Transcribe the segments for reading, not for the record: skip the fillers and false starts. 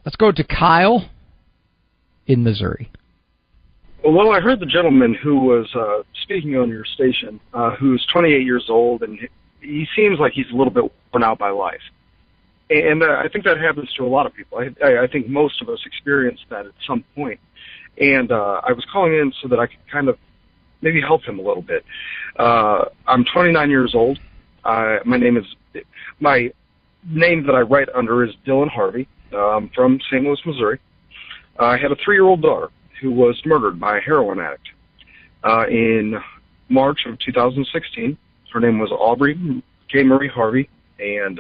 Let's go to Kyle in Missouri. Well, I heard the gentleman who was speaking on your station, who's 28 years old, and he seems like he's a little bit worn out by life. And I think that happens to a lot of people. I think most of us experience that at some point. And I was calling in so that I could kind of maybe help him a little bit. I'm 29 years old. My name that I write under is Dylan Harvey. I'm from St. Louis, Missouri. I had a 3-year-old daughter who was murdered by a heroin addict in March of 2016. Her name was Aubrey K. Marie Harvey, and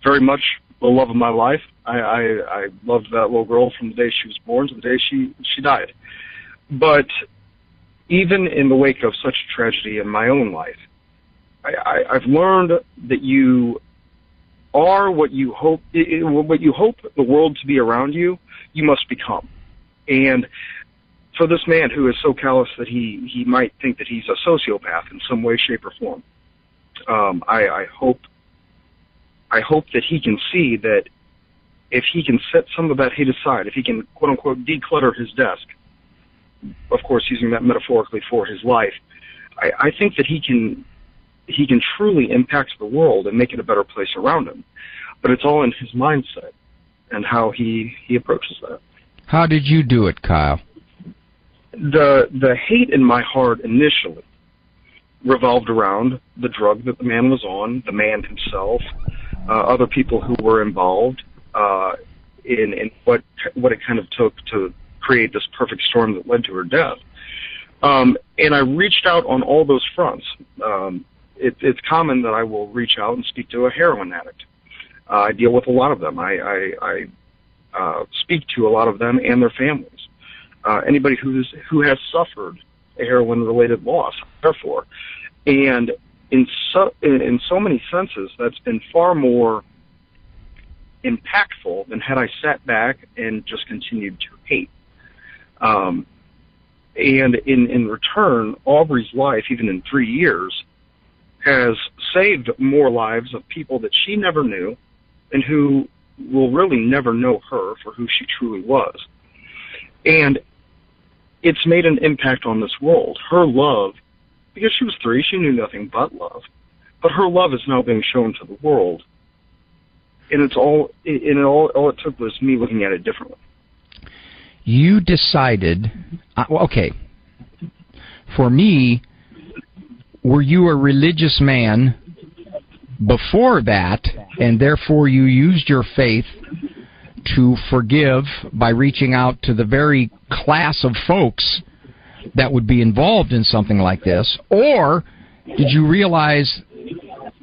very much the love of my life. I loved that little girl from the day she was born to the day she died. But even in the wake of such a tragedy in my own life, I've learned that you are what you hope the world to be around you, you must become. And for this man who is so callous that he might think that he's a sociopath in some way, shape, or form, I hope that he can see that if he can set some of that hate aside, if he can, quote unquote, declutter his desk, of course using that metaphorically for his life, I think that he can truly impact the world and make it a better place around him. But it's all in his mindset and how he approaches that. How did you do it, Kyle? The hate in my heart initially revolved around the drug that the man was on, the man himself, other people who were involved in what it kind of took to create this perfect storm that led to her death. And I reached out on all those fronts. It's common that I will reach out and speak to a heroin addict. I deal with a lot of them. I speak to a lot of them and their families. Anybody who has suffered a heroin-related loss, therefore. And in so many senses, that's been far more impactful than had I sat back and just continued to hate. And in return, Aubrey's life, even in 3 years, has saved more lives of people that she never knew and who will really never know her for who she truly was. And it's made an impact on this world. Her love, because she was 3, she knew nothing but love, but her love is now being shown to the world. And all it took was me looking at it differently. You decided, okay, for me, were you a religious man before that, and therefore you used your faith to forgive by reaching out to the very class of folks that would be involved in something like this? Or did you realize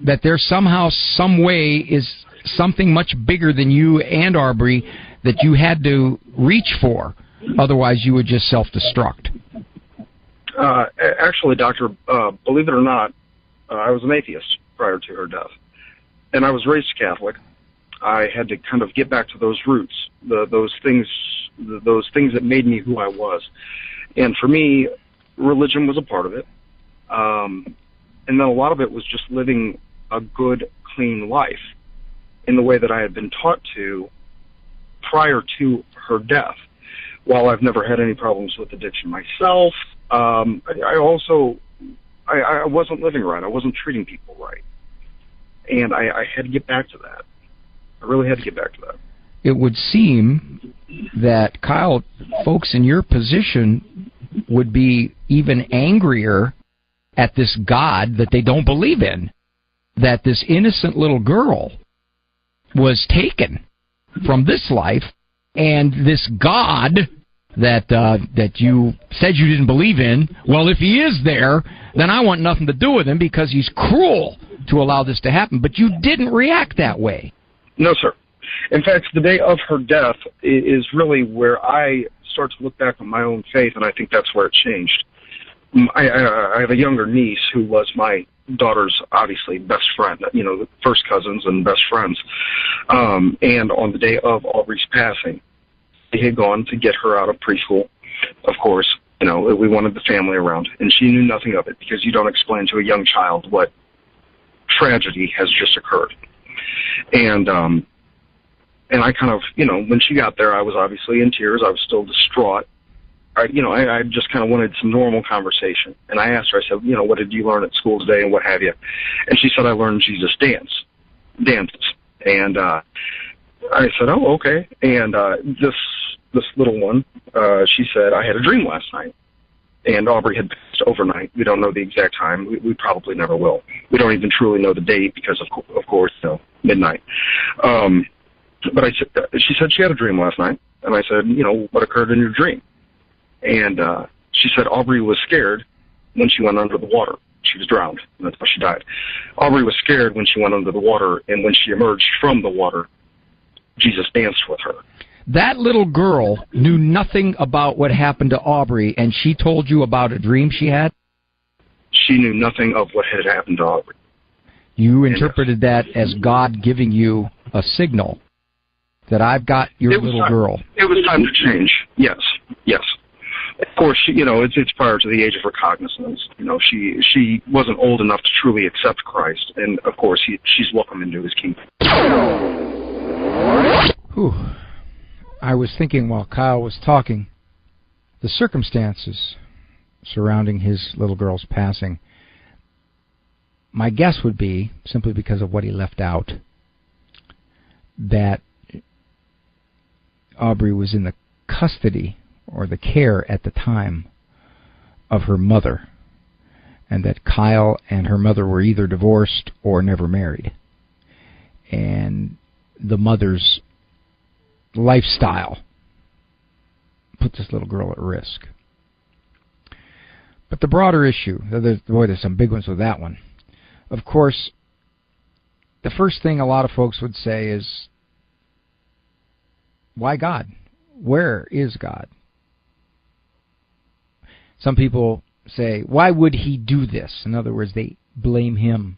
that there somehow, some way, is something much bigger than you and Aubrey that you had to reach for? Otherwise, you would just self-destruct. Actually, Doctor, believe it or not, I was an atheist prior to her death. And I was raised Catholic. I had to kind of get back to those roots, those things that made me who I was. And for me, religion was a part of it. And then a lot of it was just living a good, clean life in the way that I had been taught to prior to her death. While I've never had any problems with addiction myself, I wasn't living right. I wasn't treating people right. And I had to get back to that. I really had to get back to that. It would seem that, Kyle, folks in your position would be even angrier at this God that they don't believe in, that this innocent little girl was taken from this life, and this God that you said you didn't believe in, well, if he is there, then I want nothing to do with him because he's cruel to allow this to happen. But you didn't react that way. No, sir. In fact, the day of her death is really where I start to look back on my own faith, and I think that's where it changed. I have a younger niece who was my daughter's, obviously, best friend, first cousins and best friends. And on the day of Aubrey's passing, they had gone to get her out of preschool. Of course, we wanted the family around, and she knew nothing of it because you don't explain to a young child what tragedy has just occurred. And And I kind of, when she got there, I was obviously in tears. I was still distraught. I just kind of wanted some normal conversation. And I asked her, I said, what did you learn at school today and what have you? And she said, I learned Jesus dances. And I said, oh, okay. And this little one, she said, I had a dream last night. And Aubrey had passed overnight. We don't know the exact time. We probably never will. We don't even truly know the date because, of course, midnight. But she said she had a dream last night. And I said, what occurred in your dream? And she said Aubrey was scared when she went under the water. She was drowned, and that's why she died. Aubrey was scared when she went under the water, and when she emerged from the water, Jesus danced with her. That little girl knew nothing about what happened to Aubrey, and she told you about a dream she had? She knew nothing of what had happened to Aubrey. You interpreted that as God giving you a signal that I've got your little girl. It was time to change. Yes. Of course, it's prior to the age of her cognizance. She wasn't old enough to truly accept Christ, and of course, she's welcome into His kingdom. Whew. I was thinking while Kyle was talking, the circumstances surrounding his little girl's passing. My guess would be, simply because of what he left out, that Aubrey was in the custody or the care at the time of her mother, and that Kyle and her mother were either divorced or never married. And the mother's lifestyle put this little girl at risk. But the broader issue, there's some big ones with that one. Of course, the first thing a lot of folks would say is, why God? Where is God? Some people say, why would He do this? In other words, they blame Him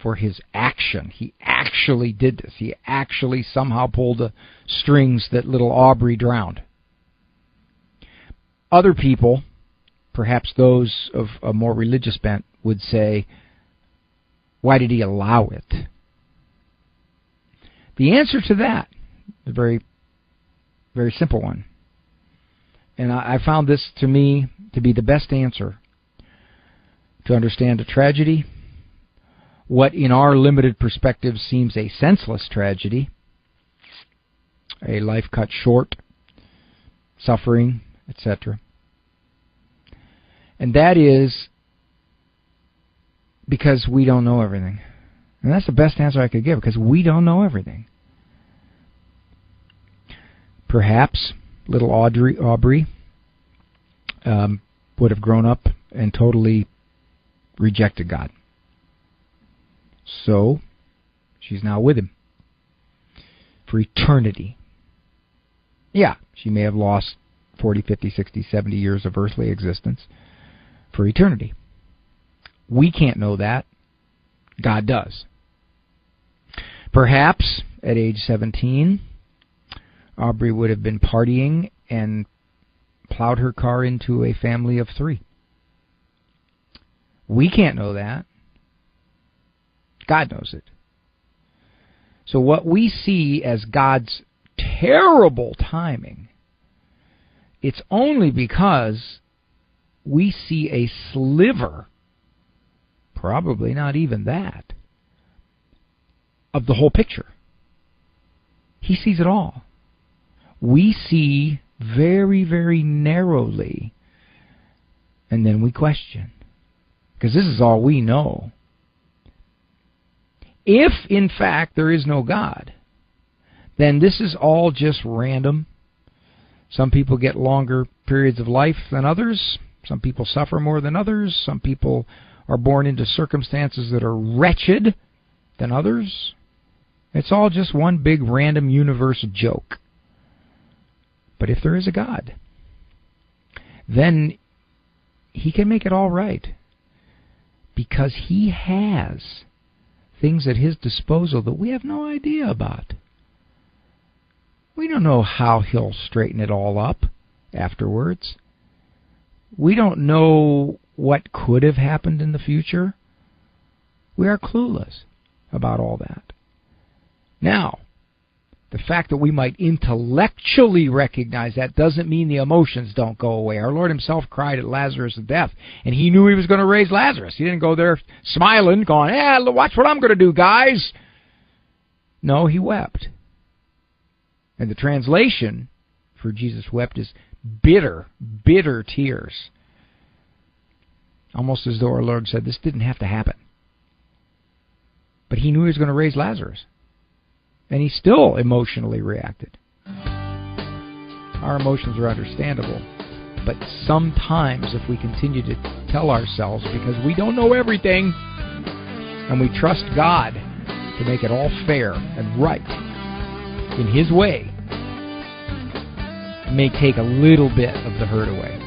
for His action. He actually did this. He actually somehow pulled the strings that little Aubrey drowned. Other people, perhaps those of a more religious bent, would say, why did He allow it? The answer to that is a very, very simple one. And I found this, to me, to be the best answer to understand a tragedy, what in our limited perspective seems a senseless tragedy, a life cut short, suffering, etc. And that is because we don't know everything. And that's the best answer I could give, because we don't know everything. Perhaps little Aubrey would have grown up and totally rejected God. So, she's now with Him for eternity. Yeah, she may have lost 40, 50, 60, 70 years of earthly existence for eternity. We can't know that. God does. Perhaps at age 17, Aubrey would have been partying and plowed her car into a family of 3. We can't know that. God knows it. So what we see as God's terrible timing, it's only because we see a sliver, probably not even that, of the whole picture. He sees it all. We see very, very narrowly, and then we question, because this is all we know. If, in fact, there is no God, then this is all just random. Some people get longer periods of life than others. Some people suffer more than others. Some people are born into circumstances that are wretched than others. It's all just one big random universe joke. But if there is a God, then He can make it all right, because He has things at His disposal that we have no idea about. We don't know how He'll straighten it all up afterwards. We don't know what could have happened in the future. We are clueless about all that. Now, The fact that we might intellectually recognize that doesn't mean the emotions don't go away. Our Lord himself cried at Lazarus' death, and he knew he was going to raise Lazarus. He didn't go there smiling, going, watch what I'm going to do, guys. No, he wept. And the translation for Jesus wept is bitter, bitter tears. Almost as though our Lord said, this didn't have to happen. But he knew he was going to raise Lazarus. And he still emotionally reacted. Our emotions are understandable. But sometimes if we continue to tell ourselves, because we don't know everything, and we trust God to make it all fair and right in his way, it may take a little bit of the hurt away.